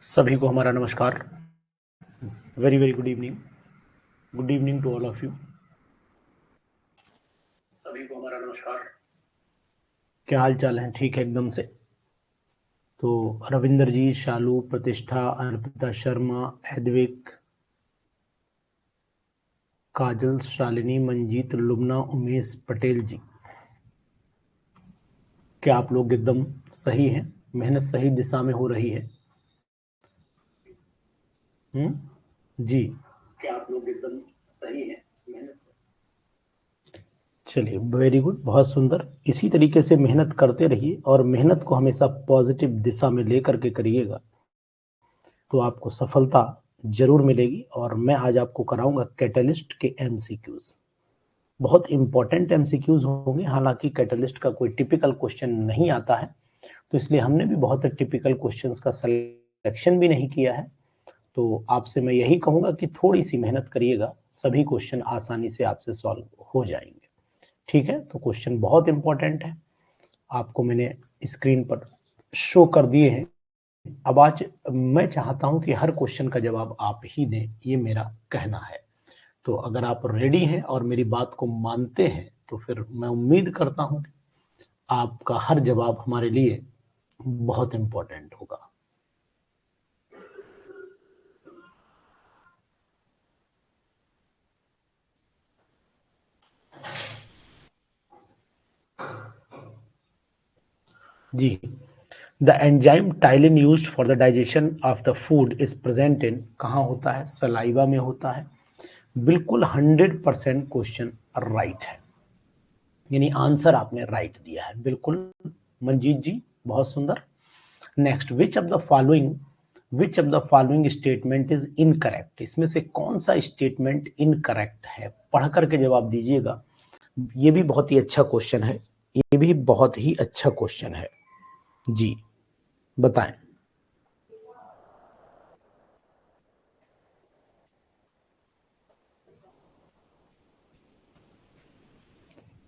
सभी को हमारा नमस्कार। Very very good evening to all of you. सभी को हमारा नमस्कार। क्या हाल चाल है? ठीक है एकदम से। तो रविंदर जी, शालू, प्रतिष्ठा, अर्पिता शर्मा, एदविक, काजल, शालिनी, मंजीत, लुबना, उमेश पटेल जी, क्या आप लोग एकदम सही हैं? मेहनत सही दिशा में हो रही है? जी, क्या आप लोग एकदम सही हैं? मेहनत। चलिए, वेरी गुड, बहुत सुंदर। इसी तरीके से मेहनत करते रहिए और मेहनत को हमेशा पॉजिटिव दिशा में लेकर के करिएगा तो आपको सफलता जरूर मिलेगी। और मैं आज आपको कराऊंगा कैटलिस्ट के एमसीक्यूज। बहुत इंपॉर्टेंट एमसीक्यूज होंगे। हालांकि कैटलिस्ट का कोई टिपिकल क्वेश्चन नहीं आता है, तो इसलिए हमने भी बहुत टिपिकल क्वेश्चंस का सिलेक्शन भी नहीं किया है। तो आपसे मैं यही कहूंगा कि थोड़ी सी मेहनत करिएगा, सभी क्वेश्चन आसानी से आपसे सॉल्व हो जाएंगे। ठीक है, तो क्वेश्चन बहुत इंपॉर्टेंट है, आपको मैंने स्क्रीन पर शो कर दिए हैं। अब आज मैं चाहता हूं कि हर क्वेश्चन का जवाब आप ही दें, ये मेरा कहना है। तो अगर आप रेडी हैं और मेरी बात को मानते हैं तो फिर मैं उम्मीद करता हूं कि आपका हर जवाब हमारे लिए बहुत इंपॉर्टेंट होगा। जी, the enzyme ptyalin used for the digestion of the food is present in, कहाँ होता है? सलाइवा में होता है। बिल्कुल 100% क्वेश्चन राइट है, यानी आंसर आपने राइट दिया है, बिल्कुल मंजीत जी, बहुत सुंदर। Next, which of the following statement is incorrect? इसमें से कौन सा स्टेटमेंट इनकरेक्ट है? पढ़ करके जवाब दीजिएगा। ये भी बहुत ही अच्छा क्वेश्चन है, ये भी बहुत ही अच्छा क्वेश्चन है जी, बताएं।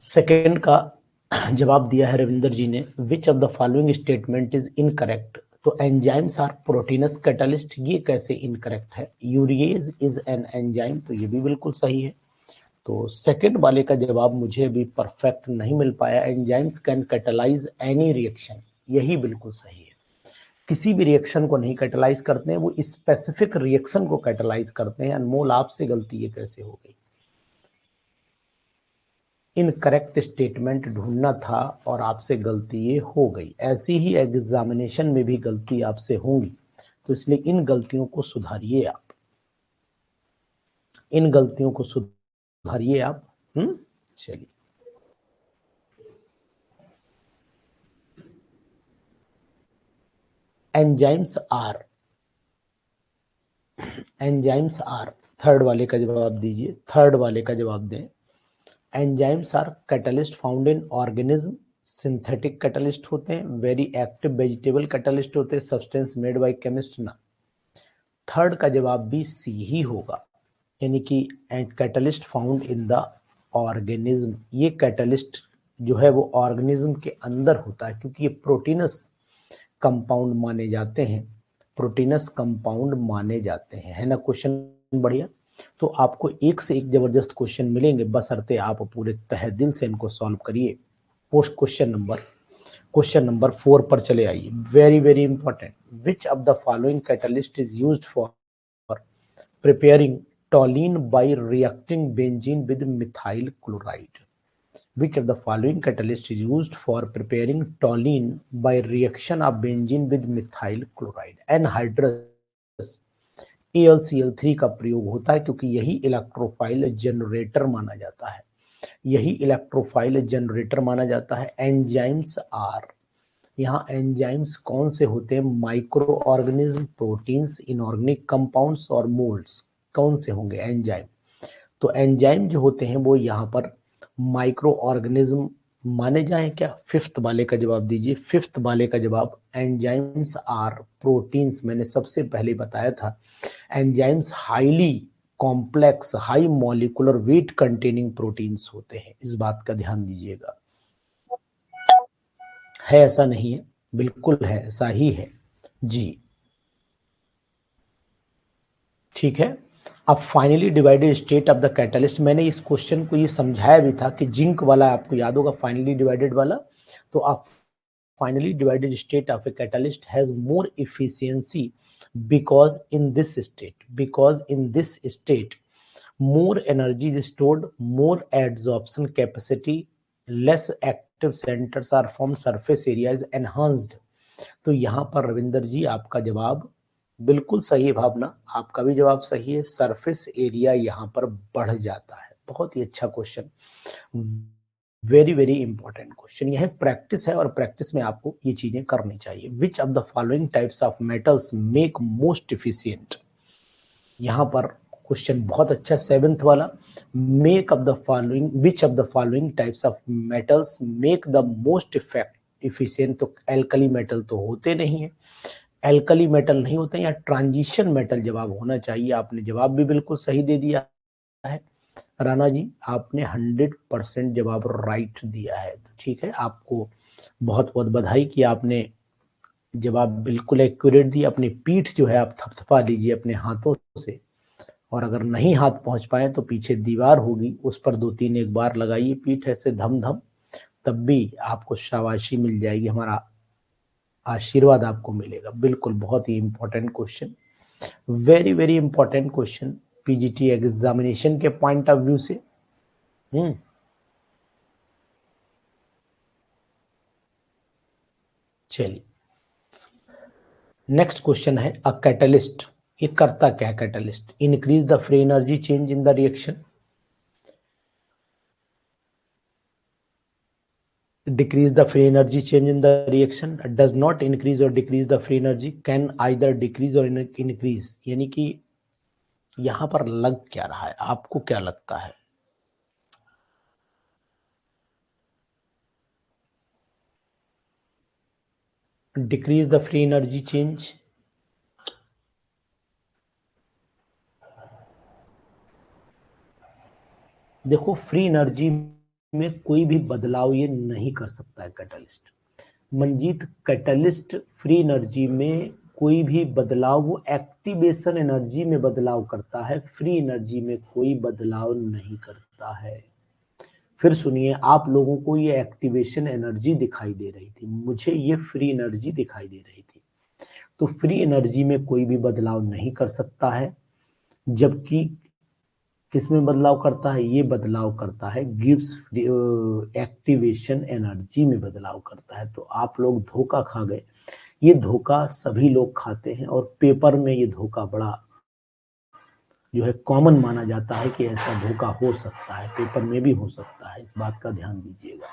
सेकंड का जवाब दिया है रविंदर जी ने, which of the following statement is incorrect? तो एंजाइम्स आर प्रोटीनस कैटलिस्ट, ये कैसे इनकरेक्ट है? यूरिएज इज एन एंजाइम, तो ये भी बिल्कुल सही है। तो सेकंड वाले का जवाब मुझे भी परफेक्ट नहीं मिल पाया, enzymes can catalyse any reaction, यही बिल्कुल सही है। किसी भी रिएक्शन को नहीं कैटलाइज करते हैं, वो स्पेसिफिक रिएक्शन को कैटलाइज करते हैं। अनमोल, आपसे गलती ये कैसे हो गई? इनकरेक्ट स्टेटमेंट ढूंढना था और आपसे गलती ये हो गई। ऐसी ही एग्जामिनेशन में भी गलती आपसे होंगी, तो इसलिए इन गलतियों को सुधारिए आप, इन गलतियों को सुधारिए आप। चलिए, enzymes are, enzymes are, third वाले का जवाब दीजिए, थर्ड वाले का जवाब दें। Enzymes are catalyst found in organism, synthetic catalyst होते हैं, वेरी एक्टिव वेजिटेबल कैटलिस्ट होते हैं, सब्सटेंस मेड बाय केमिस्ट ना। थर्ड का जवाब भी सी ही होगा, यानी कि catalyst found in the organism. ये कैटलिस्ट जो है वो ऑर्गेनिज्म के अंदर होता है, क्योंकि ये प्रोटीनस कंपाउंड माने जाते हैं, प्रोटीनस कंपाउंड माने जाते हैं, है ना? क्वेश्चन बढ़िया। तो आपको एक से एक जबरदस्त क्वेश्चन मिलेंगे, बशर्ते आप पूरे तहे दिल से इनको सॉल्व करिए। पोस्ट क्वेश्चन नंबर 4 पर चले आइए, very very important. Which of the following catalyst is used for preparing toluene by reacting benzene with methyl chloride? Which of the following catalyst is used for preparing toluene by reaction of benzene with methyl chloride? Anhydrous AlCl3 का प्रयोग होता है, क्योंकि यही electrophile generator माना जाता है, यही इलेक्ट्रोफाइल जनरेटर माना जाता है। एंजाइम्स आर, यहाँ एंजाइम्स कौन से होते हैं? Micro organism, proteins, inorganic compounds और मोल्ड्स, कौन से होंगे एंजाइम? तो एंजाइम जो होते हैं वो यहाँ पर माइक्रो ऑर्गेनिज्म माने जाएं क्या? फिफ्थ वाले का जवाब दीजिए, फिफ्थ वाले का जवाब, एंजाइम्स आर प्रोटीन्स। मैंने सबसे पहले बताया था, enzymes highly complex high molecular weight containing proteins होते हैं, इस बात का ध्यान दीजिएगा। है ऐसा नहीं है? बिल्कुल है, ऐसा ही है जी। ठीक है। अब finally divided state of the catalyst, मैंने इस क्वेश्चन को ये समझाया भी था कि जिंक वाला आपको याद होगा, फाइनली डिवाइडेड वाला। तो आप finally divided state of a catalyst has more efficiency because in this state more energy is stored, more adsorption capacity, less active centers are formed, surface area is enhanced। तो यहाँ पर रविंदर जी आपका जवाब बिल्कुल सही है, भावना आपका भी जवाब सही है, सरफेस एरिया यहाँ पर बढ़ जाता है। बहुत ही अच्छा question, very very important question. यह प्रैक्टिस है और प्रैक्टिस में आपको ये चीजें करनी चाहिए। Which of the following types of metals make most efficient, यहाँ पर क्वेश्चन बहुत अच्छा, सेवेंथ वाला, make of the following, which of the following types of metals make the most efficient. तो एल्कली मेटल तो होते नहीं है, एल्कली मेटल नहीं होते, या ट्रांजिशन मेटल जवाब होना चाहिए। आपने जवाब भी बिल्कुल सही दे दिया है राणा जी, आपने 100% जवाब राइट दिया है। तो ठीक है, आपको बहुत बहुत बधाई कि आपने जवाब बिल्कुल एक्यूरेट दिया। अपनी पीठ जो है आप थपथपा लीजिए अपने हाथों से, और अगर नहीं हाथ पहुंच पाए तो पीछे दीवार होगी, उस पर 2-3 एक बार लगाइए पीठ ऐसे धम धम, तब भी आपको शाबाशी मिल जाएगी, हमारा आशीर्वाद आपको मिलेगा। बिल्कुल, बहुत ही important question, very very important question PGT examination के पॉइंट ऑफ व्यू से। चलिए नेक्स्ट क्वेश्चन है, अ कैटलिस्ट, ये करता क्या है catalyst? Increase the free energy change in the reaction, decrease the free energy change in the reaction, does not increase or decrease the free energy, can either decrease or increase। यानी कि यहां पर लग क्या रहा है, आपको क्या लगता है? Decrease the free energy change, देखो फ्री एनर्जी में कोई भी बदलाव ये नहीं कर सकता है catalyst. Manjeet, catalyst free energy में कोई भी बदलाव, वो एक्टिवेशन एनर्जी में बदलाव करता है, फ्री एनर्जी में कोई बदलाव नहीं करता है। फिर सुनिए, आप लोगों को ये एक्टिवेशन एनर्जी दिखाई दे रही थी, मुझे ये फ्री एनर्जी दिखाई दे रही थी। तो फ्री एनर्जी में कोई भी बदलाव नहीं कर सकता है, जबकि किसमें बदलाव करता है? ये बदलाव करता है गिब्स एक्टिवेशन एनर्जी में बदलाव करता है। तो आप लोग धोखा खा गए, ये धोखा सभी लोग खाते हैं, और पेपर में ये धोखा बड़ा जो है कॉमन माना जाता है कि ऐसा धोखा हो सकता है, पेपर में भी हो सकता है, इस बात का ध्यान दीजिएगा।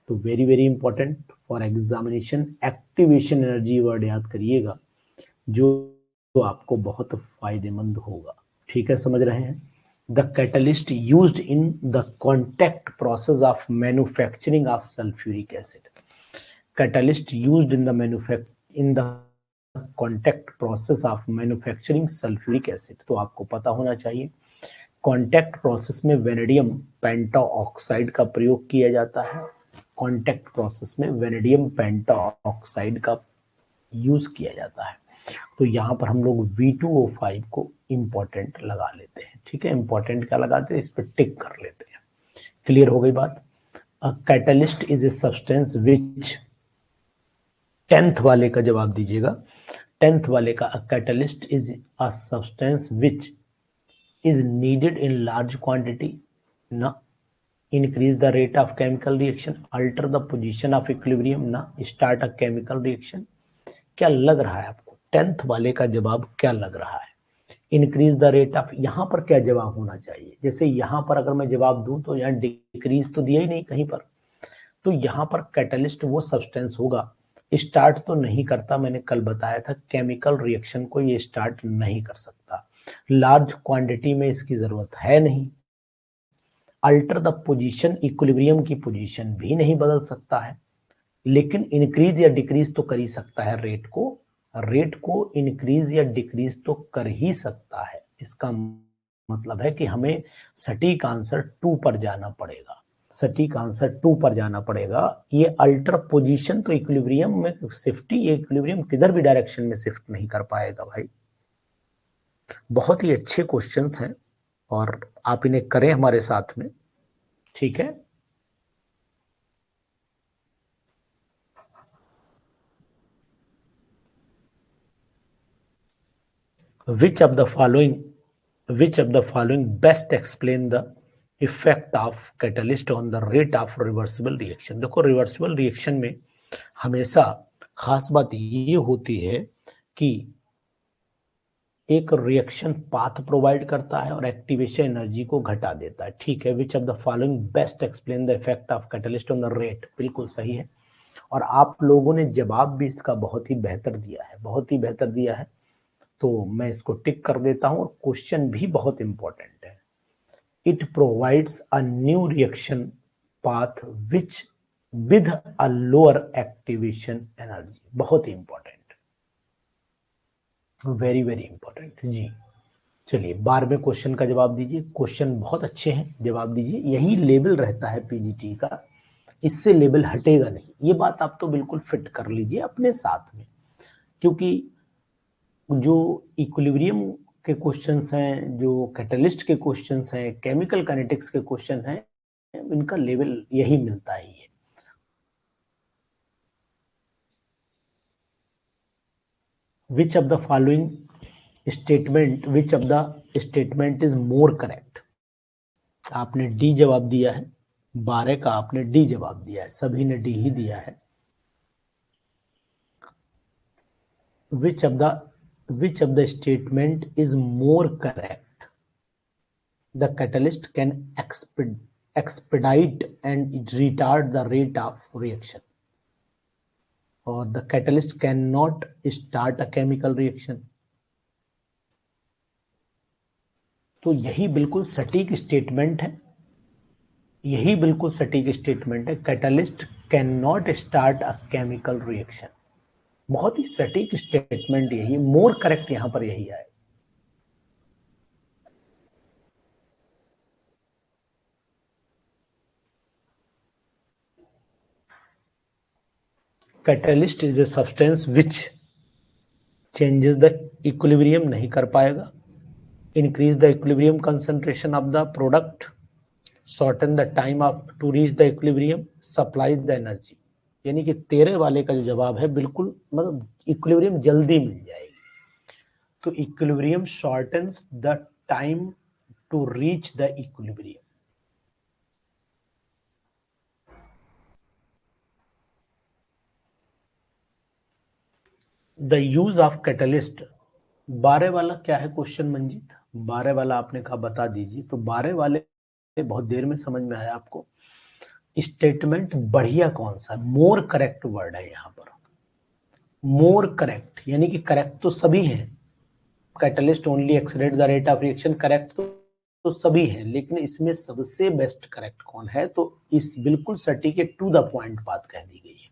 तो very very important for examination, activation energy word याद करिएगा, जो तो आपको बहुत फायदेमंद होगा। ठीक है, समझ रहे हैं? The catalyst used in the contact process of manufacturing of sulphuric acid, catalyst used in the contact process of manufacturing sulphuric acid. तो आपको पता होना चाहिए कॉन्टैक्ट प्रोसेस में वेनेडियम पेंटा ऑक्साइड का प्रयोग किया जाता है, कॉन्टैक्ट प्रोसेस में वेनेडियम पेंटा ऑक्साइड का यूज किया जाता है। तो यहाँ पर हम लोग V2O5 को इंपॉर्टेंट लगा लेते हैं। ठीक है, इंपॉर्टेंट क्या लगाते हैं, इस पर टिक कर लेते हैं। क्लियर हो गई बात? A catalyst is a substance which, 10th वाले का जवाब दीजिएगा, 10th वाले का, a catalyst is a substance which is needed in large quantity, ना increase the rate of chemical reaction, alter the position of equilibrium, ना start a chemical reaction। क्या लग रहा है आपको 10th वाले का जवाब क्या लग रहा है? इंक्रीज द रेट ऑफ, यहाँ पर क्या जवाब होना चाहिए? जैसे यहाँ पर अगर मैं जवाब दूं तो यहाँ डिक्रीज तो दिया ही नहीं कहीं पर, तो यहाँ पर कैटलिस्ट वो सब्सटेंस होगा, स्टार्ट तो नहीं करता, मैंने कल बताया था केमिकल रिएक्शन को ये स्टार्ट नहीं कर सकता, लार्ज क्वांटिटी में इसकी जरूरत है नहीं, अल्टर द पोजीशन, इक्विलिब्रियम की पोजीशन भी नहीं बदल सकता है, लेकिन इंक्रीज या डिक्रीज तो कर ही सकता है, रेट को इंक्रीज या डिक्रीज तो कर ही सकता है। इसका मतलब है कि हमें सटीक आंसर 2 पर जाना पड़ेगा, सटीक आंसर 2 पर जाना पड़ेगा। ये अल्टर पोजीशन तो इक्विलिब्रियम में शिफ्ट ही, इक्विलिब्रियम किधर भी डायरेक्शन में शिफ्ट नहीं कर पाएगा भाई। बहुत ही अच्छे क्वेश्चंस हैं और आप इन्हें करें हमारे साथ में, ठीक है। Which of the following best explain the effect of catalyst on the rate of reversible reaction? देखो रिवर्सिबल रिएक्शन में हमेशा खास बात ये होती है कि एक रिएक्शन पाथ प्रोवाइड करता है और एक्टिवेशन एनर्जी को घटा देता है, ठीक है। Which of the following best explain the effect of catalyst on the rate, बिल्कुल सही है। और आप लोगों ने जवाब भी इसका बहुत ही बेहतर दिया है, बहुत ही बेहतर दिया है, तो मैं इसको टिक कर देता हूं। और क्वेश्चन भी बहुत इंपॉर्टेंट है। It provides a new reaction path which with a lower activation energy, बहुत ही इंपॉर्टेंट, वेरी वेरी इंपॉर्टेंट जी। चलिए 12वें क्वेश्चन का जवाब दीजिए। क्वेश्चन बहुत अच्छे हैं, जवाब दीजिए। यही लेवल रहता है पीजीटी का, इससे लेवल हटेगा नहीं, ये बात आप तो बिल्कुल फिट कर लीजिए अपने साथ में, क्योंकि जो इक्विलिब्रियम के क्वेश्चंस हैं, जो कैटलिस्ट के क्वेश्चंस हैं, केमिकल काइनेटिक्स के क्वेश्चन हैं, इनका लेवल यही मिलता ही है। Which of the following statement is more correct? आपने डी जवाब दिया है, 12 का आपने डी जवाब दिया है, सभी ने डी ही दिया है। which of the statement is more correct? The catalyst can expedite and retard the rate of reaction, or the catalyst cannot start a chemical reaction. तो यही बिल्कुल सटीक स्टेटमेंट है, यही बिल्कुल सटीक स्टेटमेंट है। Catalyst can not start a chemical reaction, बहुत ही सटीक स्टेटमेंट यही, मोर करेक्ट यहां पर यही आए। Catalyst is a substance which changes the equilibrium, नहीं कर पाएगा। Increase the equilibrium concentration of the product, shorten the time of to reach the equilibrium, supplies the energy. यानी कि 13 वाले का जो जवाब है बिल्कुल, मतलब इक्विलिब्रियम जल्दी मिल जाएगी। तो equilibrium shortens the time to reach the equilibrium. The use of catalyst, 12 वाला क्या है क्वेश्चन मंजीत? 12 वाला आपने कहा बता दीजिए, तो 12 वाले बहुत देर में समझ में आया आपको। स्टेटमेंट बढ़िया कौन सा, मोर करेक्ट वर्ड है यहां पर। मोर करेक्ट यानी कि करेक्ट तो सभी हैं, catalyst only accelerate the rate of reaction, correct तो सभी हैं, लेकिन इसमें सबसे बेस्ट करेक्ट कौन है? तो इस बिल्कुल सटीक टू द पॉइंट बात कह दी गई है।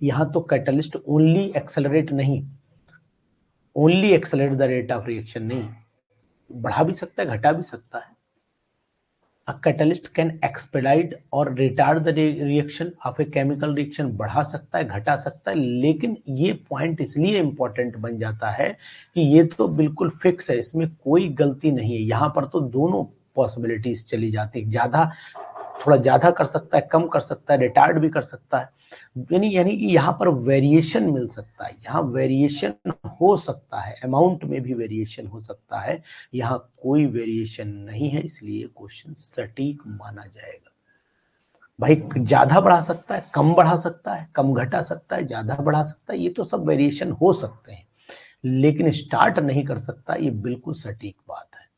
यहां तो कैटलिस्ट ओनली एक्सेलरेट नहीं, only accelerate the rate of reaction नहीं, बढ़ा भी सकता है, घटा भी सकता है। A catalyst can expedite और retard the reaction of a chemical reaction, बढ़ा सकता है, घटा सकता है, लेकिन ये पॉइंट इसलिए इंपॉर्टेंट बन जाता है कि ये तो बिल्कुल फिक्स है, इसमें कोई गलती नहीं है। यहां पर तो दोनों पॉसिबिलिटीज चली जाती है, ज्यादा, थोड़ा ज्यादा कर सकता है, कम कर सकता है, रिटार्ड भी कर सकता है, यानी कि यहाँ पर वेरिएशन मिल सकता है, यहाँ वेरिएशन हो सकता है, अमाउंट में भी वेरिएशन हो सकता है, यहाँ कोई वेरिएशन नहीं है, इसलिए क्वेश्चन सटीक माना जाएगा। भाई ज्यादा बढ़ा सकता है, कम बढ़ा सकता है, कम घटा सकता है, ज्यादा बढ़ा सकता है, ये तो सब वेरिएशन हो सकते हैं, लेकिन स्टार्ट नहीं कर सकता, ये बिल्कुल सटीक बात है।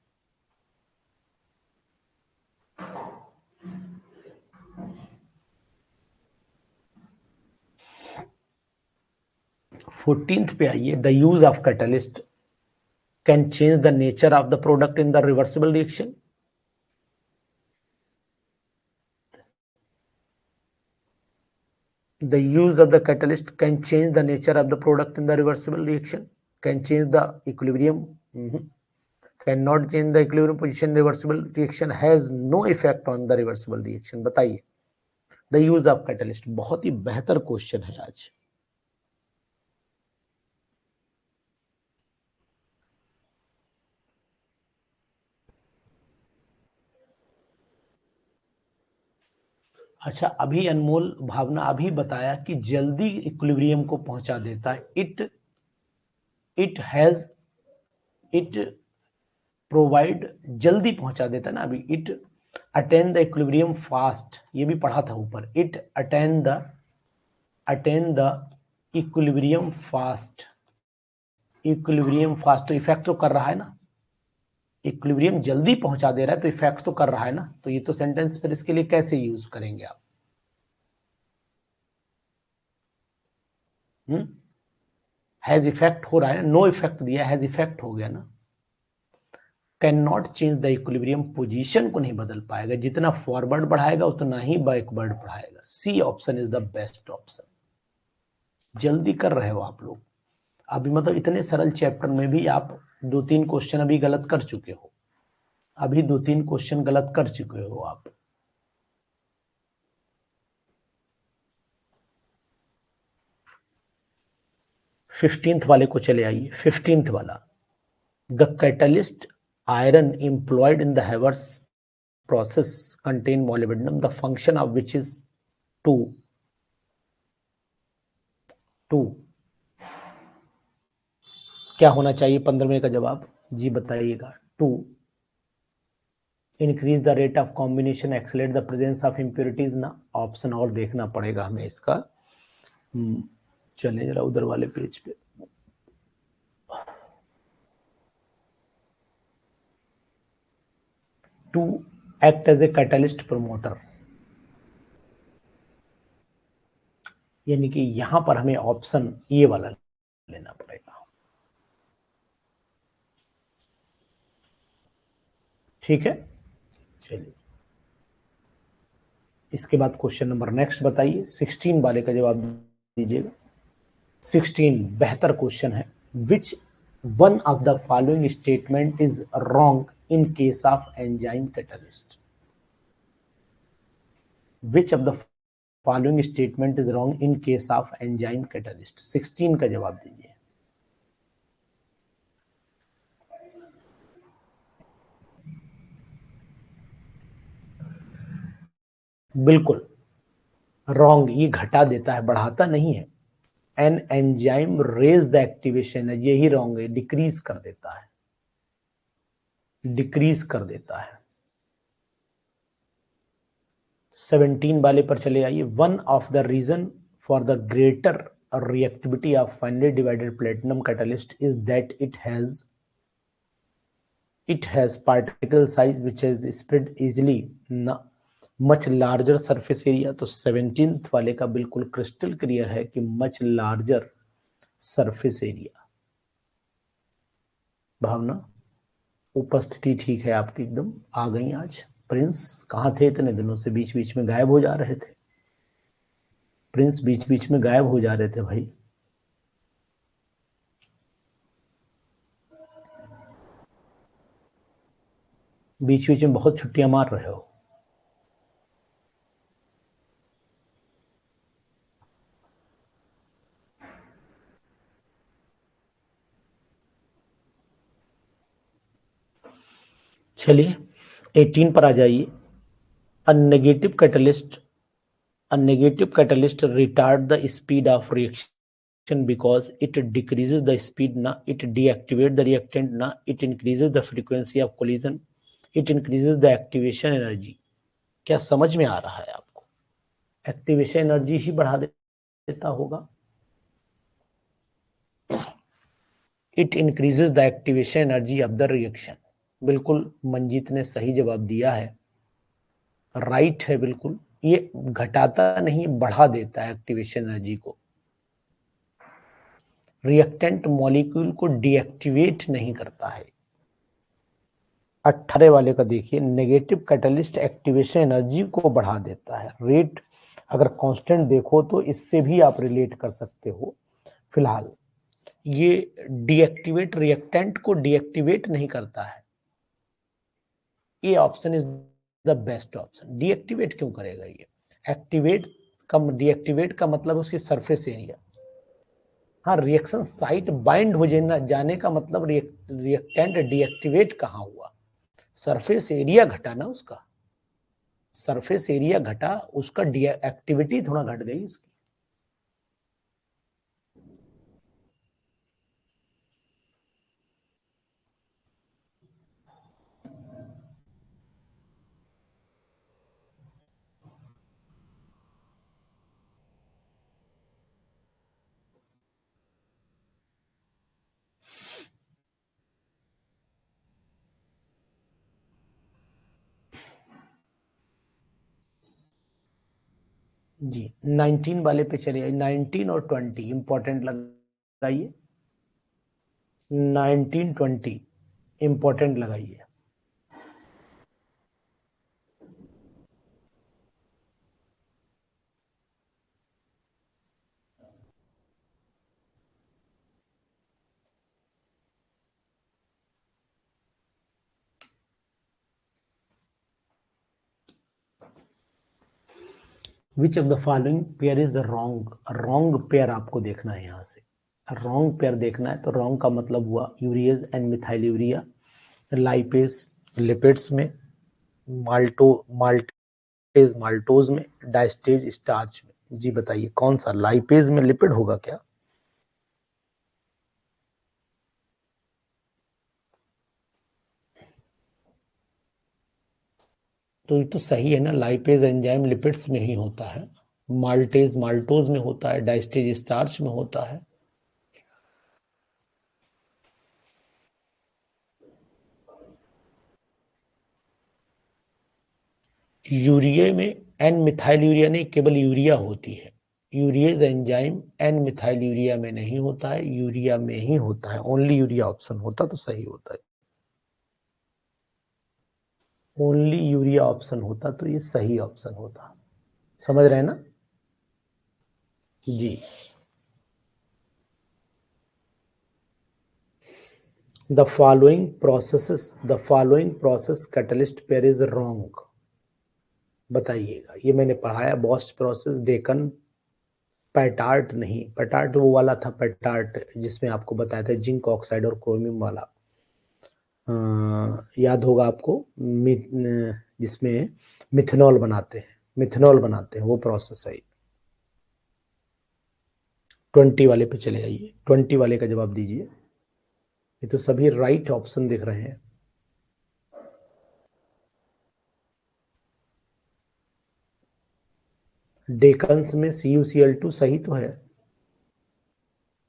फोर्टीन्थ पे आइए। The use of catalyst can change the nature of the product in the reversible reaction. The use of the catalyst can change the nature of the product in the reversible reaction, can change the equilibrium, cannot change the equilibrium position, reversible reaction has no effect on the reversible reaction। बताइए the use of catalyst, बहुत ही बेहतर question है आज। अच्छा, अभी अनमोल भावना अभी बताया कि जल्दी इक्विलिब्रियम को पहुंचा देता है। इट प्रोवाइड जल्दी पहुंचा देता है ना। अभी it attain the equilibrium fast, ये भी पढ़ा था ऊपर। It attain the equilibrium fast. Equilibrium fast तो इफेक्ट तो कर रहा है ना, इक्विलिब्रियम जल्दी पहुंचा दे रहा है तो इफेक्ट तो कर रहा है ना। तो ये तो सेंटेंस फिर इसके लिए कैसे यूज करेंगे आप? हैज इफेक्ट हो रहा है, नो इफेक्ट दिया, हैज इफेक्ट हो गया ना। Can not change the equilibrium, position को नहीं बदल पाएगा, जितना फॉरवर्ड बढ़ाएगा उतना ही बैकवर्ड बढ़ाएगा। C option is the best option. जल्दी कर रहे हो आप लोग अभी, मतलब इतने सरल चैप्टर में भी आप 2-3 क्वेश्चन अभी गलत कर चुके हो। अभी 2-3 क्वेश्चन गलत कर चुके हो आप। फिफ्टींथ वाले को चले आइए। 15th वाला, the catalyst iron employed in the Haber's process contain molybdenum, the function of which is 2 क्या होना चाहिए 15वें का जवाब जी बताइएगा। 2 increase the rate of combination, accelerate the presence of impurities ना। ऑप्शन और देखना पड़ेगा हमें इसका। चलिए जरा उधर वाले पेज पे। 2 act as a catalyst promoter, यानी कि यहां पर हमें ऑप्शन ये वाला लेना पड़ेगा। ठीक है, चलिए इसके बाद क्वेश्चन नंबर नेक्स्ट बताइए। 16 वाले का जवाब दीजिएगा। 16 बेहतर क्वेश्चन है। Which one of the following statement is wrong in case of enzyme catalyst? Which of the following statement is wrong in case of enzyme catalyst? 16 का जवाब दीजिए। बिल्कुल रॉन्ग, ये घटा देता है, बढ़ाता नहीं है। An enzyme raise the activation है, यही रॉन्ग है, डिक्रीज कर देता है, डिक्रीज कर देता है। 17 वाले पर चले आइए। One of the reason for the greater reactivity of finely divided platinum catalyst is that it has particle size which is spread easily much larger surface area। तो 17th वाले का बिल्कुल क्रिस्टल क्लियर है कि much larger surface area। भावना उपस्थिति ठीक है आपकी, एकदम आ गई आज। प्रिंस कहाँ थे इतने दिनों से, बीच बीच में गायब हो जा रहे थे। प्रिंस बीच बीच में गायब हो जा रहे थे भाई। बीच बीच में बहुत छुट्टियां मार रहे हो। चलिए 18 पर आ जाइए। A negative catalyst retard the speed of reaction because it decreases the speed ना, it deactivate the reactant ना, it increases the frequency of collision, it increases the activation energy। क्या समझ में आ रहा है आपको? एक्टिवेशन एनर्जी ही बढ़ा देता होगा। It increases the activation energy of the reaction. बिल्कुल मंजीत ने सही जवाब दिया है, राइट है बिल्कुल। ये घटाता नहीं, बढ़ा देता है एक्टिवेशन एनर्जी को। रिएक्टेंट मॉलिक्यूल को डीएक्टिवेट नहीं करता है। 18 वाले का देखिए। नेगेटिव कैटलिस्ट एक्टिवेशन एनर्जी को बढ़ा देता है। रेट अगर कांस्टेंट देखो तो इससे भी आप रिलेट कर सकते हो। फिलहाल ये डीएक्टिवेट, रिएक्टेंट को डीएक्टिवेट नहीं करता है। ये option is the best option. Deactivate क्यों करेगा ये? एक्टिवेट का, डीएक्टिवेट का मतलब उसकी सरफेस एरिया। हाँ, रिएक्शन साइट बाइंड हो जाने का मतलब रिएक्टेंट डीएक्टिवेट कहाँ हुआ? सरफेस एरिया घटाना उसका। सरफेस एरिया घटा, उसका एक्टिविटी थोड़ा घट गई उसकी। जी 19 वाले पे चलिए, 19 और 20 इंपॉर्टेंट लगाइए, 19 20 इंपॉर्टेंट लगाइए। Which of the following pair is wrong, wrong pair आपको देखना है। यहाँ से रॉन्ग पेयर देखना है, तो रॉन्ग का मतलब हुआ urease and methyl urea, lipase lipids में, माल्टेज माल्टोज में, डायस्टेज स्टार्च में। जी बताइए कौन सा, लाइपेज में लिपिड होगा क्या? तो ये तो सही है ना, लाइपेज एंजाइम लिपिड्स में ही होता है, माल्टेज माल्टोज में होता है, डायस्टेज स्टार्च में होता है। यूरिया में एन मिथाइल यूरिया नहीं, केवल यूरिया होती है। Urease enzyme N methyl urea में नहीं होता है, यूरिया में ही होता है। ओनली यूरिया ऑप्शन होता तो सही होता है, ओनली यूरिया ऑप्शन होता तो ये सही ऑप्शन होता। समझ रहे हैं ना? जी। The following process catalyst pair is wrong. बताइएगा, ये मैंने पढ़ाया, बॉस्ट प्रोसेस, डेकन, पेटार्ट नहीं, पेटार्ट वो वाला था, पेटार्ट जिसमें आपको बताया था जिंक ऑक्साइड और क्रोमियम वाला, याद होगा आपको, जिसमें मिथेनॉल बनाते हैं, मिथेनॉल बनाते हैं, वो प्रोसेस है। 20 वाले पे चले जाइए, 20 वाले का जवाब दीजिए। ये तो सभी राइट ऑप्शन दिख रहे हैं। डेकन्स में CuCl2 सही तो है,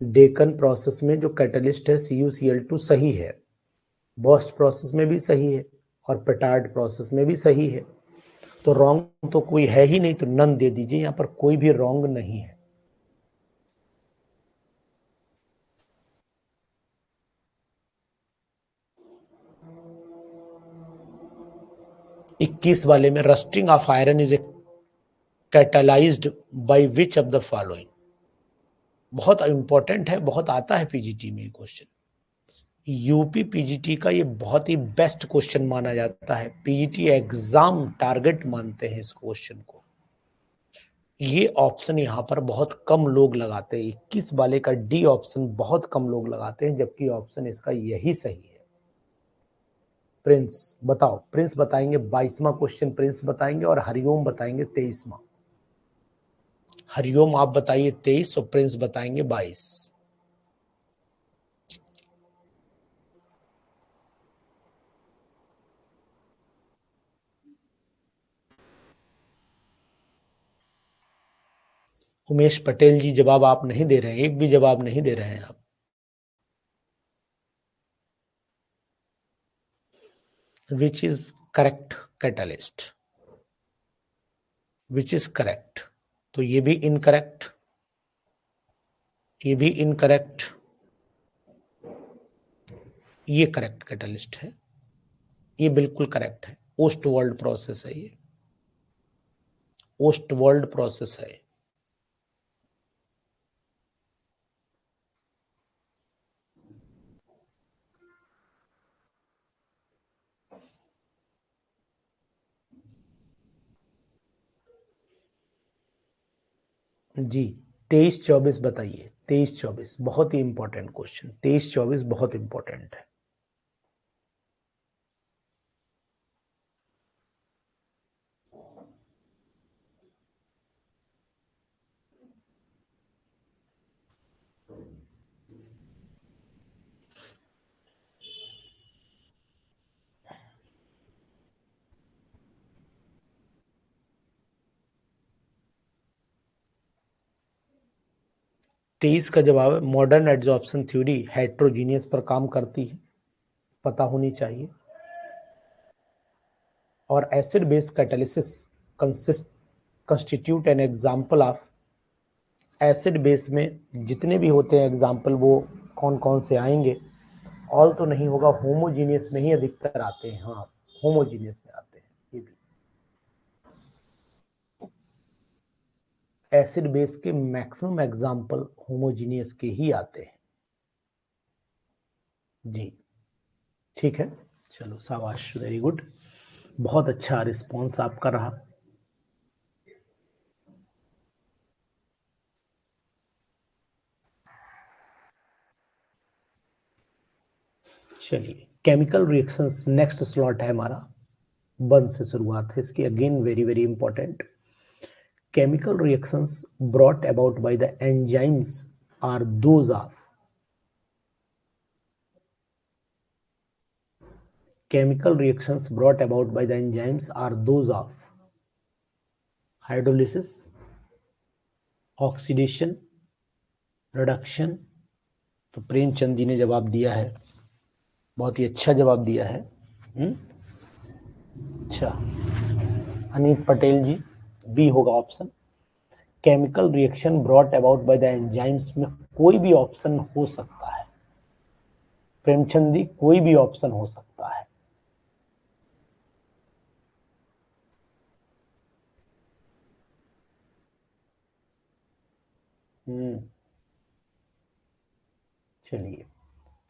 डेकन प्रोसेस में जो कैटलिस्ट है CuCl2 सही है, बॉस्ट प्रोसेस में भी सही है, और पेटार्ड प्रोसेस में भी सही है। तो रॉन्ग तो कोई है ही नहीं, तो नन दे दीजिए, यहाँ पर कोई भी रॉन्ग नहीं है। 21 वाले में rusting of iron is a catalysed by which of the following. बहुत इंपॉर्टेंट है, बहुत आता है पीजीटी में क्वेश्चन, यूपी पीजीटी का ये बहुत ही बेस्ट क्वेश्चन माना जाता है, पीजीटी एग्जाम टारगेट मानते हैं इस क्वेश्चन को। ये ऑप्शन यहाँ पर बहुत कम लोग लगाते हैं, 21 वाले का डी ऑप्शन बहुत कम लोग लगाते हैं, जबकि ऑप्शन इसका यही सही है। प्रिंस बताओ, प्रिंस बताएंगे 22वां क्वेश्चन, प्रिंस बताएंगे, और हरिओम बताएंगे 23वां। हरिओम आप बताइए 23 और प्रिंस बताएंगे 22। उमेश पटेल जी जवाब आप नहीं दे रहे हैं, एक भी जवाब नहीं दे रहे हैं आप। Which is correct catalyst, which is correct, तो ये भी इनकरेक्ट, ये भी इनकरेक्ट, ये करेक्ट कैटलिस्ट है, ये बिल्कुल करेक्ट है, ओस्ट वर्ल्ड प्रोसेस है, ये ओस्ट वर्ल्ड प्रोसेस है। जी 23-24 बताइए, 23-24 बहुत ही इंपॉर्टेंट क्वेश्चन, 23-24 बहुत इंपॉर्टेंट है। 23 का जवाब है मॉडर्न एड्जॉर्प्शन थ्योरी हेट्रोजीनियस पर काम करती है, पता होनी चाहिए। और acid base catalysis constitute an example of, acid base में जितने भी होते हैं एग्जाम्पल वो कौन कौन से आएंगे? ऑल तो नहीं होगा, होमोजीनियस में ही अधिकतर आते हैं। हाँ, होमोजीनियस में आते हैं ये भी। एसिड बेस के मैक्सिमम एग्जाम्पल होमोजीनियस के ही आते हैं जी। ठीक है, चलो शाबाश, वेरी गुड, बहुत अच्छा रिस्पॉन्स आपका रहा। चलिए, केमिकल रिएक्शंस नेक्स्ट स्लॉट है हमारा, 1 से शुरुआत है इसकी, again very very important. Chemical reactions brought about by the enzymes are those of, chemical reactions brought about by the enzymes are those of hydrolysis, oxidation, reduction। तो प्रेमचंद जी ने जवाब दिया है, बहुत ही अच्छा जवाब दिया है। अच्छा, अनीत पटेल जी, बी होगा option. Chemical reaction brought about by the enzymes में कोई भी ऑप्शन हो सकता है प्रेमचंद जी, कोई भी ऑप्शन हो सकता है। चलिए,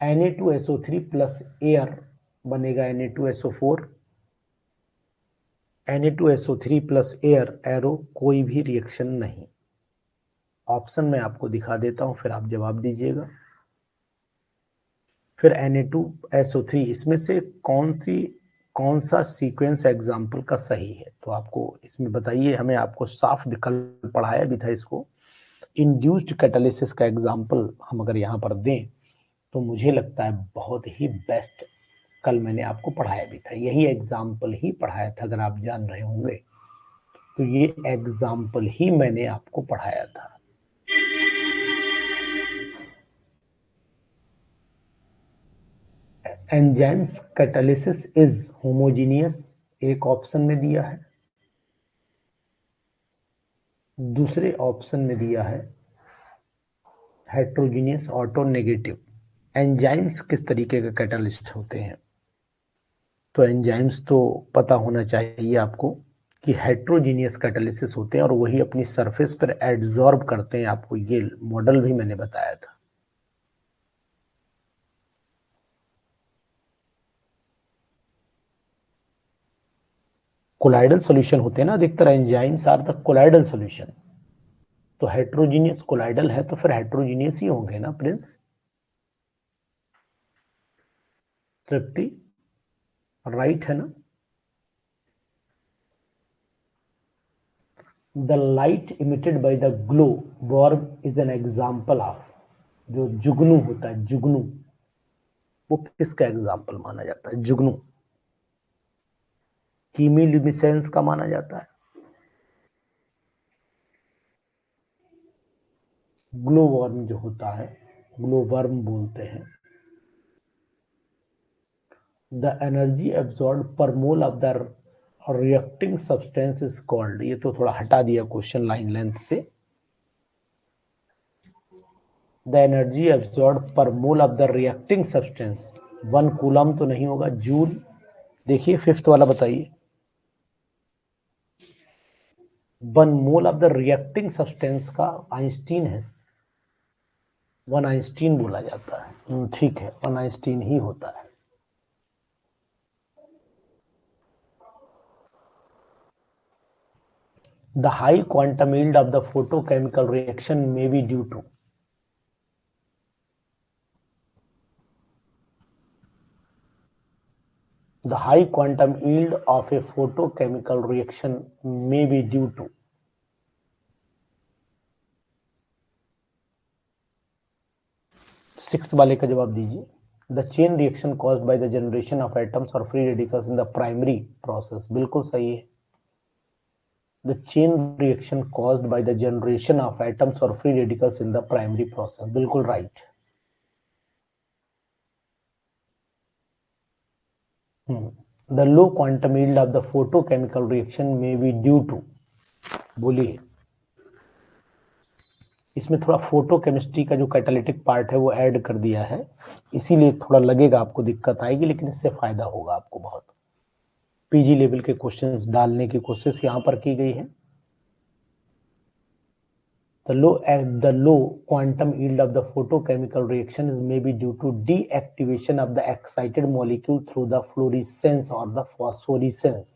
Na2SO3 प्लस एयर बनेगा Na2SO4, Na2SO3 plus air arrow, कोई भी रिएक्शन नहीं। ऑप्शन मैं आपको दिखा देता हूं, फिर आप जवाब दीजिएगा। फिर Na2SO3, इसमें से कौन सा सीक्वेंस एग्जाम्पल का सही है? तो आपको इसमें बताइए, हमें आपको साफ विकल्प पढ़ाया भी था इसको। इंड्यूस्ड कैटालिसिस का एग्जाम्पल हम अगर यहाँ पर दें तो मुझे लगता है बहुत ही बेस्ट, कल मैंने आपको पढ़ाया भी था, यही एग्जाम्पल ही पढ़ाया था अगर आप जान रहे होंगे, तो ये एग्जाम्पल ही मैंने आपको पढ़ाया था। एंजाइम्स कैटालिसिस इज होमोजीनियस, एक ऑप्शन में दिया है, दूसरे ऑप्शन में दिया है हेट्रोजीनियस ऑटो नेगेटिव। एंजाइम्स किस तरीके का कैटालिस्ट होते हैं? तो एंजाइम्स तो पता होना चाहिए आपको कि हेट्रोजीनियस कैटालिसिस होते हैं और वही अपनी सरफेस पर एड्सॉर्ब करते हैं, आपको ये मॉडल भी मैंने बताया था। कोलाइडल सॉल्यूशन होते हैं ना अधिकतर, enzymes are the colloidal solution. तो हेट्रोजीनियस कोलाइडल है तो फिर हेट्रोजीनियस ही होंगे ना प्रिंस। तृप्ति राइट है ना? The light emitted by the glow worm is an example of, जो जुगनू होता है, जुगनू, वो किसका एग्जाम्पल माना जाता है? जुगनू कीमिल्यूमिनेसेंस का माना जाता है। ग्लो वर्म जो होता है, ग्लो वर्म बोलते हैं। द एनर्जी एब्जॉर्ब पर mole of the reacting substance is called, ये तो थोड़ा हटा दिया क्वेश्चन लाइन लेंथ से। द एनर्जी एब्जॉर्ब पर mole of the reacting substance, 1 coulomb तो नहीं होगा, जूल। देखिए फिफ्थ वाला बताइए। 1 mole of the reacting substance का आइंस्टीन है, 1 आइंस्टीन बोला जाता है। ठीक है, 1 आइंस्टीन ही होता है। The high quantum yield of the photochemical reaction may be due to, the high quantum yield of a photochemical reaction may be due to, 6 वाले का जवाब दीजिए। The chain reaction caused by the generation of atoms or free radicals in the primary process, बिल्कुल सही है। The chain reaction caused by the generation of atoms और free radicals in the primary process, बिल्कुल right. The low quantum yield of the photochemical reaction may be due to, बोलिए। इसमें थोड़ा photo chemistry का जो कैटालिटिक पार्ट है वो add कर दिया है, इसीलिए थोड़ा लगेगा आपको दिक्कत आएगी, लेकिन इससे फायदा होगा आपको बहुत। पीजी लेवल के क्वेश्चंस डालने की कोशिश यहाँ पर की गई है। The low quantum yield of the photochemical reactions may be due to deactivation of the excited molecule through the fluorescence or the phosphorescence।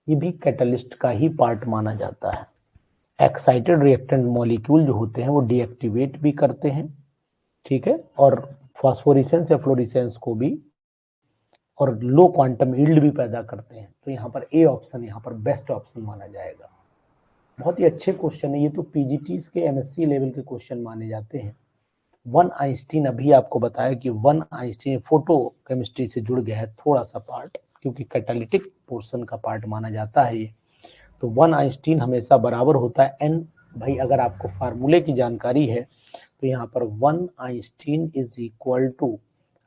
ये भी कैटलिस्ट का ही पार्ट माना जाता है। एक्साइटेड रिएक्टेंट मॉलिक्यूल जो होते हैं वो डीएक्टिवेट भी करते हैं, ठीक है, और फास्फोरेसेंस या फ्लोरेसेंस को भी, और लो क्वांटम यील्ड भी पैदा करते हैं। तो यहाँ पर ए ऑप्शन यहाँ पर बेस्ट ऑप्शन माना जाएगा। बहुत ही अच्छे क्वेश्चन है ये, तो पीजीटीज के एमएससी लेवल के क्वेश्चन माने जाते हैं। वन आइंस्टीन, अभी आपको बताया कि वन आइंस्टीन फोटो केमिस्ट्री से जुड़ गया है थोड़ा सा पार्ट, क्योंकि कैटालिटिक पोर्शन का पार्ट माना जाता है ये। तो वन आइंस्टीन हमेशा बराबर होता है एन। भाई अगर आपको फार्मूले की जानकारी है तो यहाँ पर one einstein is equal to,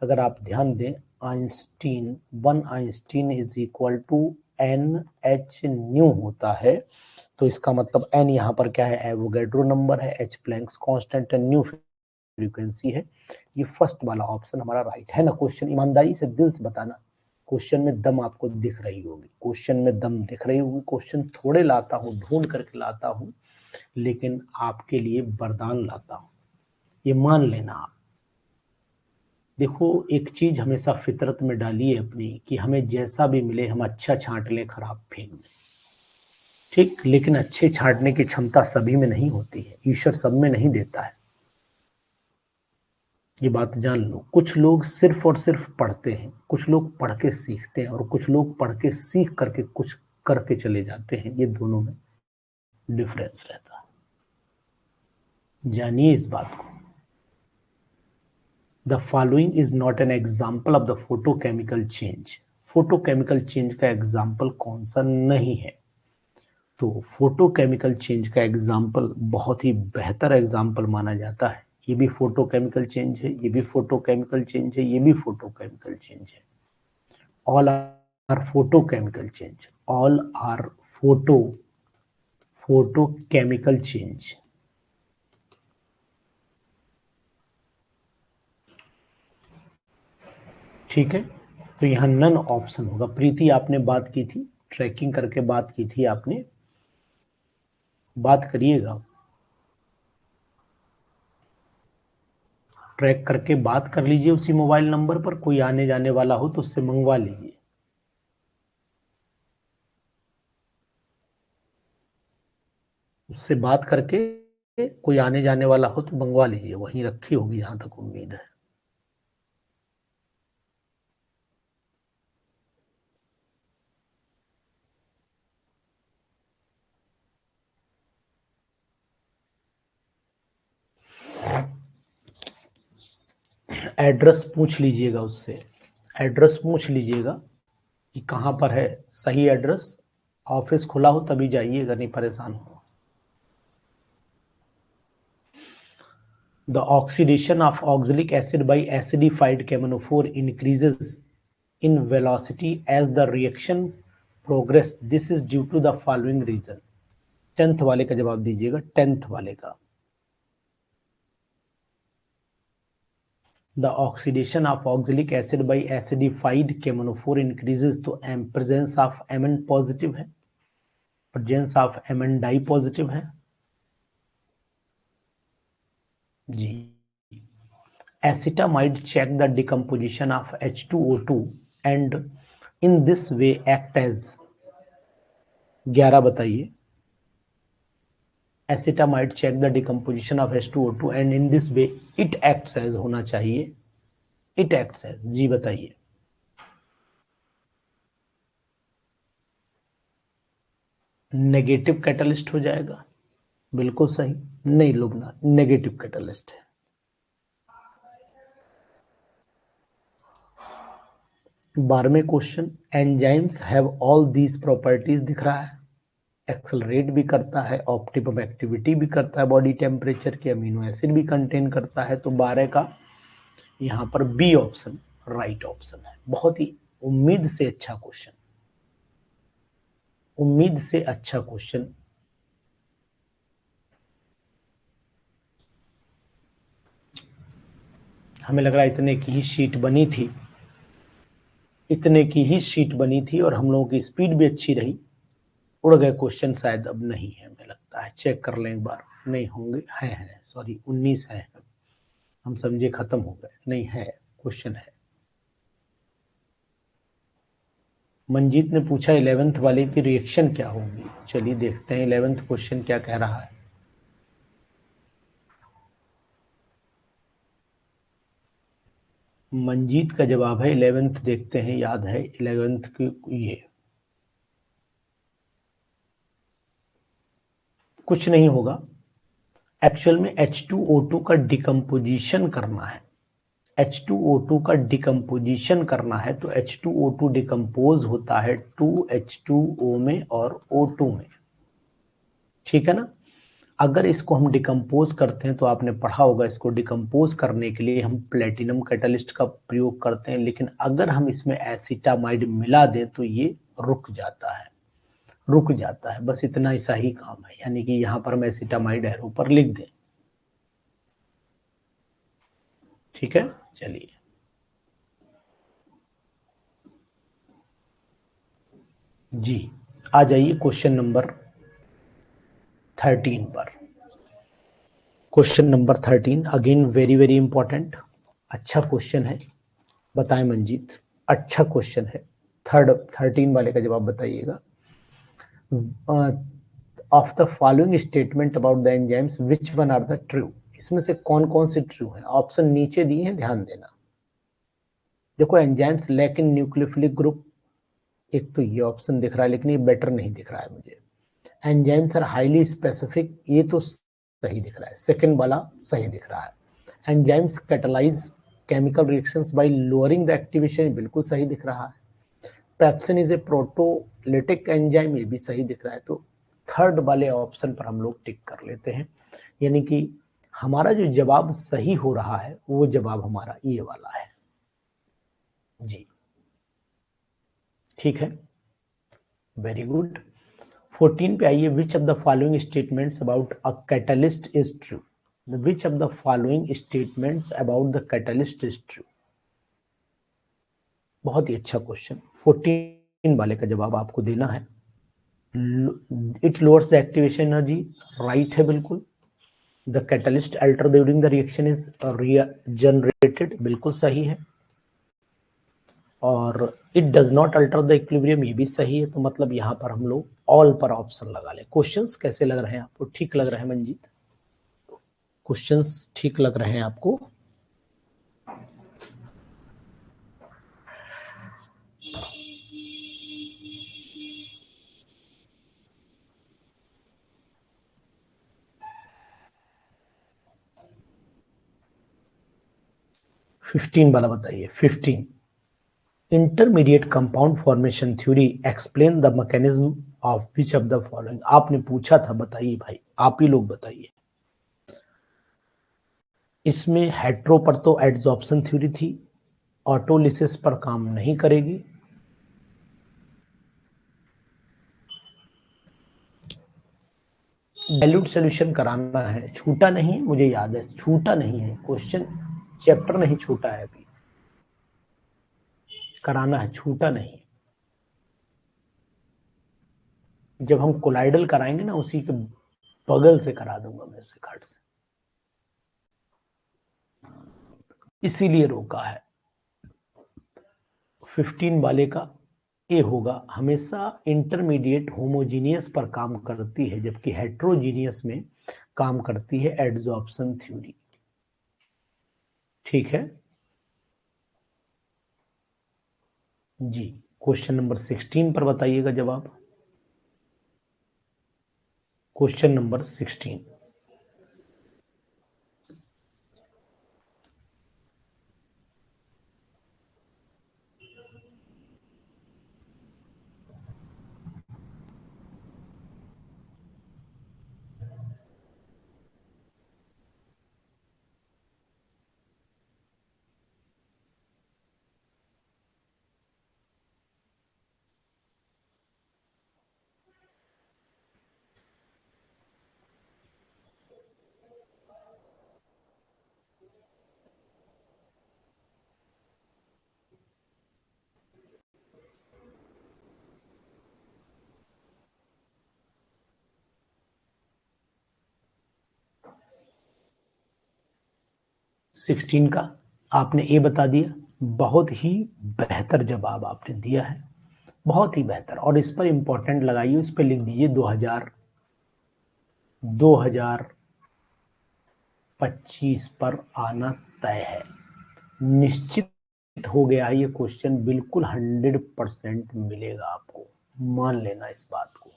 अगर आप ध्यान दें, einstein, one einstein is equal to N H nu होता है। तो इसका मतलब एन यहाँ पर क्या है, एवोगैड्रो नंबर है, एच प्लैंक्स कांस्टेंट है, न्यू फ्रीक्वेंसी है। ये फर्स्ट वाला ऑप्शन हमारा राइट है ना। क्वेश्चन ईमानदारी से दिल से बताना, क्वेश्चन में दम आपको दिख रही होगी, क्वेश्चन में दम दिख रही होगी। क्वेश्चन थोड़े लाता हूँ, ढूंढ करके लाता हूँ, लेकिन आपके लिए वरदान लाता हूँ, ये मान लेना आप। देखो एक चीज हमेशा फितरत में डालिए अपनी, कि हमें जैसा भी मिले हम अच्छा छांट लें, खराब फेंक दें, ठीक। लेकिन अच्छे छांटने की क्षमता सभी में नहीं होती है, ईश्वर सब में नहीं देता है, ये बात जान लो। कुछ लोग सिर्फ और सिर्फ पढ़ते हैं, कुछ लोग पढ़ के सीखते हैं, और कुछ लोग पढ़ के सीख करके कुछ करके चले जाते हैं। ये दोनों में डिफरेंस रहता है, जानिए इस बात को। The following is not an example of the photochemical change. Photochemical change का एग्जाम्पल कौन सा नहीं है? तो फोटोकेमिकल चेंज का एग्जाम्पल बहुत ही बेहतर एग्जाम्पल माना जाता है। ये भी फोटोकेमिकल चेंज है, ये भी फोटोकेमिकल चेंज है, ये भी फोटोकेमिकल चेंज है। All are photochemical change, all are photochemical change. ठीक है, तो यहाँ नन ऑप्शन होगा। प्रीति आपने बात की थी, ट्रैकिंग करके बात की थी आपने, बात करिएगा, ट्रैक करके बात कर लीजिए उसी मोबाइल नंबर पर। कोई आने जाने वाला हो तो उससे मंगवा लीजिए। उससे बात करके कोई आने जाने वाला हो तो मंगवा लीजिए, वहीं रखी होगी जहां तक उम्मीद है। एड्रेस पूछ लीजिएगा उससे, एड्रेस पूछ लीजिएगा कि कहाँ पर है सही एड्रेस। ऑफिस खुला हो तभी जाइएगा, नहीं परेशान हो। The oxidation of oxalic acid by acidified केमनोफोर increases in velocity as the reaction progress, this is due to the following reason। 10th वाले का जवाब दीजिएगा, 10th वाले का। The oxidation of oxalic acid by acidified KMNO4 increases, तो presence of Mn positive है, presence of Mn di positive है जी। Acetamide check the decomposition of H2O2 and in this way act as, 11 बताइए। Acetamide check the decomposition of H2O2 and in this way it acts as होना चाहिए, it acts as, जी बताइए। Negative catalyst हो जाएगा, बिल्कुल सही। नहीं लुबना नेगेटिव कैटलिस्ट है। 12वें question, enzymes have all these properties, दिख रहा है एक्सेलरेट भी करता है, ऑप्टिमम एक्टिविटी भी करता है बॉडी टेम्परेचर की, अमीनो एसिड भी कंटेन करता है। तो 12 का यहाँ पर बी ऑप्शन राइट ऑप्शन है। बहुत ही उम्मीद से अच्छा क्वेश्चन, उम्मीद से अच्छा क्वेश्चन। हमें लग रहा है इतने की ही शीट बनी थी, इतने की ही शीट बनी थी और हम लोगों की स्पीड भी अच्छी रही। उड़ गए क्वेश्चन शायद अब नहीं है, हमें लगता है। चेक कर लें एक बार। नहीं होंगे, हैं सॉरी 19 है, हम समझे खत्म हो गए, नहीं है, क्वेश्चन है। मंजीत ने पूछा 11th वाले की रिएक्शन क्या होगी। चलिए देखते हैं 11th क्वेश्चन क्या कह रहा है। मंजीत का जवाब है 11th। देखते हैं, याद है 11th की ये कुछ नहीं होगा। एक्चुअल में H2O2 का डिकम्पोजिशन करना है, H2O2 का डिकम्पोजिशन करना है। तो H2O2 डिकम्पोज होता है 2H2O में और O2 में, ठीक है ना। अगर इसको हम डिकम्पोज करते हैं तो आपने पढ़ा होगा, इसको डिकम्पोज करने के लिए हम प्लेटिनम कैटलिस्ट का प्रयोग करते हैं। लेकिन अगर हम इसमें एसिटामाइड मिला दें तो ये रुक जाता है, रुक जाता है। बस इतना ही सही काम है, यानी कि यहाँ पर हम एसिटामाइड एरो पर लिख दें, ठीक है। चलिए जी, आ जाइए क्वेश्चन नंबर 13 पर। Question number 13 again very very important, अच्छा क्वेश्चन है। बताएं मंजीत, अच्छा क्वेश्चन है। 13 वाले का जवाब बताइएगा। Of the following statement about the enzymes which one are the true. इसमें से कौन कौन से ट्रू है। ऑप्शन नीचे दिए हैं, ध्यान देना। देखो एंजाइम्स लैक इन न्यूक्लियोफिलिक ग्रुप, एक तो ये ऑप्शन दिख रहा है, लेकिन ये बेटर नहीं दिख रहा है मुझे। एंजाइम्स आर हाईली स्पेसिफिक, ये तो सही दिख रहा है, सेकंड वाला सही दिख रहा है। Enzymes catalyse chemical reactions bye lowering the activation, बिल्कुल सही दिख रहा है। पेप्सिन इज ए प्रोटोलिटिक एंजाइम, ये भी सही दिख रहा है। तो थर्ड वाले ऑप्शन पर हम लोग टिक कर लेते हैं, यानी कि हमारा जो जवाब सही हो रहा है वो जवाब हमारा ये वाला है जी, ठीक है, वेरी गुड। 14 पे आइए। Which of the following statements about a catalyst is true. Which of the following statements about the catalyst is true. बहुत ही अच्छा क्वेश्चन। 14 वाले का जवाब आपको देना है। It lowers the activation energy, right है बिल्कुल। The catalyst alter during the reaction is generated, बिल्कुल सही है। और it does not alter the equilibrium, ये भी सही है। तो मतलब यहाँ पर हम लोग ऑल पर ऑप्शन लगा लें। क्वेश्चंस कैसे लग रहे हैं आपको, ठीक लग रहे हैं मंजीत? क्वेश्चंस ठीक लग रहे हैं आपको? फिफ्टीन वाला बताइए। 15 intermediate compound formation theory explain the mechanism of which of the following. आपने पूछा था, बताइए भाई, आप ही लोग बताइए। इसमें हेट्रो पर तो एड्सॉर्प्शन थ्योरी थी, ऑटोलिसिस पर काम नहीं करेगी। डाइल्यूट सोल्यूशन कराना है, छूटा नहीं, मुझे याद है छूटा नहीं है क्वेश्चन, चैप्टर नहीं छूटा है अभी, कराना है, छूटा नहीं। जब हम कोलाइडल कराएंगे ना, उसी के बगल से करा दूंगा मैं उसे खट से, इसीलिए रोका है। 15 वाले का ए होगा। हमेशा इंटरमीडिएट होमोजीनियस पर काम करती है, जबकि हेट्रोजीनियस में काम करती है एड्सॉर्प्शन थ्योरी, ठीक है जी। क्वेश्चन नंबर 16 पर बताइएगा जवाब। Question number 16। 16 का आपने ए बता दिया, बहुत ही बेहतर जवाब आपने दिया है, बहुत ही बेहतर। और इस पर इंपॉर्टेंट लगाइए, इस पर लिख दीजिए 2025 पर आना तय है। निश्चित हो गया ये क्वेश्चन, बिल्कुल 100% मिलेगा आपको, मान लेना इस बात को।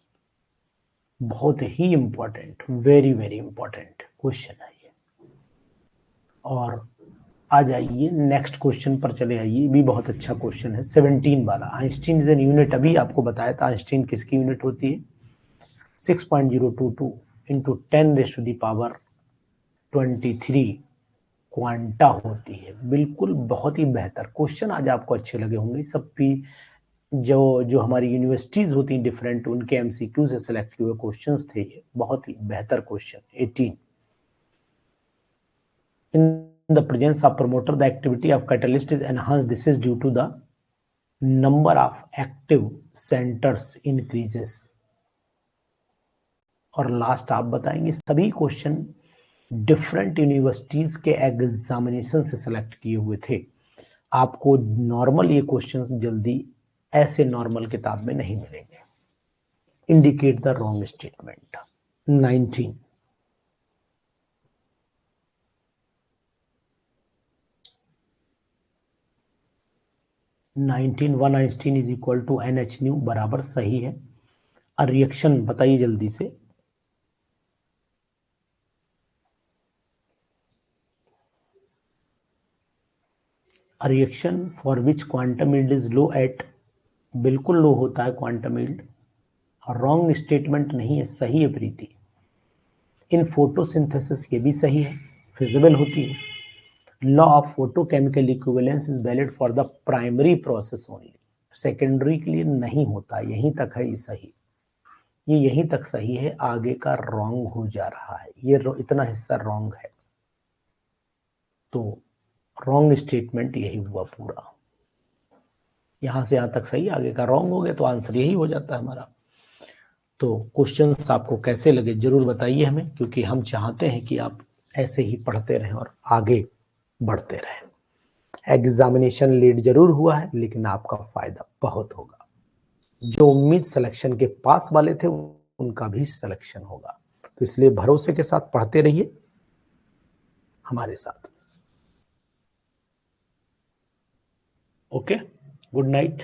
बहुत ही important, very very important question है ये। और आ जाइए नेक्स्ट क्वेश्चन पर चले आइए, भी बहुत अच्छा क्वेश्चन है 17 वाला। आइंस्टीन इज एन यूनिट, अभी आपको बताया था आइंस्टीन किसकी यूनिट होती है, 6.022 इंटू 10⁻23 क्वांटा होती है। बिल्कुल बहुत ही बेहतर क्वेश्चन आज आपको अच्छे लगे होंगे सब भी। जो जो हमारी यूनिवर्सिटीज होती हैं डिफरेंट, उनके एमसीक्यू से सिलेक्ट किए हुए क्वेश्चंस थे ये, बहुत ही बेहतर question. 18 in the presence of promoter the activity of catalyst is enhanced, this is due to the number of active centers increases। और लास्ट आप बताएंगे, सभी क्वेश्चन डिफरेंट यूनिवर्सिटीज के एग्जामिनेशन से सिलेक्ट किए हुए थे। आपको नॉर्मल ये क्वेश्चंस जल्दी ऐसे नॉर्मल किताब में नहीं मिलेंगे। Indicate the wrong statement. 19 1 einstein is equal to NH nu, बराबर सही है। और रिएक्शन बताइए जल्दी से। Reaction for which quantum yield is low at, बिल्कुल लो होता है क्वांटम यील्ड। रॉन्ग स्टेटमेंट नहीं है, सही है प्रीति। इन फोटोसिंथेसिस, ये भी सही है, फिजिबल होती है। Law of photochemical equivalence is valid for the primary process only, secondary के लिए नहीं होता। यहीं तक है ये सही, ये यहीं तक सही है, आगे का रॉन्ग हो जा रहा है, ये इतना हिस्सा रॉन्ग है। तो रॉन्ग स्टेटमेंट यही हुआ पूरा, यहां से यहां तक सही, आगे का रॉन्ग हो गया, तो आंसर यही हो जाता है हमारा। तो क्वेश्चंस आपको कैसे लगे जरूर बताइए हमें, क्योंकि हम चाहते हैं कि आप ऐसे ही पढ़ते रहें और आगे बढ़ते रहें। एग्जामिनेशन लेट जरूर हुआ है, लेकिन आपका फायदा बहुत होगा। जो उम्मीद सिलेक्शन के पास वाले थे उनका भी सिलेक्शन होगा। तो इसलिए भरोसे के साथ पढ़ते रहिए हमारे साथ। Okay, good night.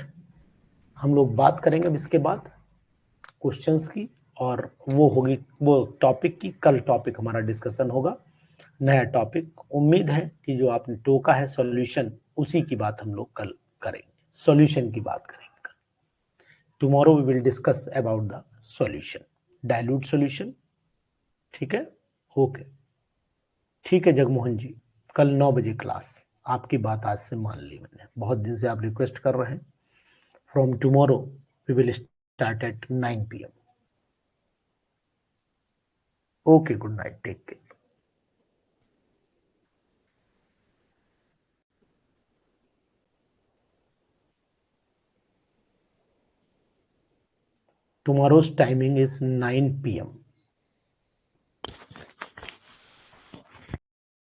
हम लोग बात करेंगे अब इसके बाद क्वेश्चंस की, और वो होगी वो टॉपिक की, कल टॉपिक हमारा डिस्कशन होगा, नया टॉपिक। उम्मीद है कि जो आपने टोका है सॉल्यूशन, उसी की बात हम लोग कल करेंगे, सॉल्यूशन की बात करेंगे कल। Tomorrow we will discuss about the solution, dilute solution. ठीक है, ओके, ठीक है जगमोहन जी, कल 9 बजे क्लास। आपकी बात आज से मान ली मैंने, बहुत दिन से आप रिक्वेस्ट कर रहे हैं। From tomorrow we will start at 9 PM। Okay, good night, take care. Tomorrow's timing is 9 PM.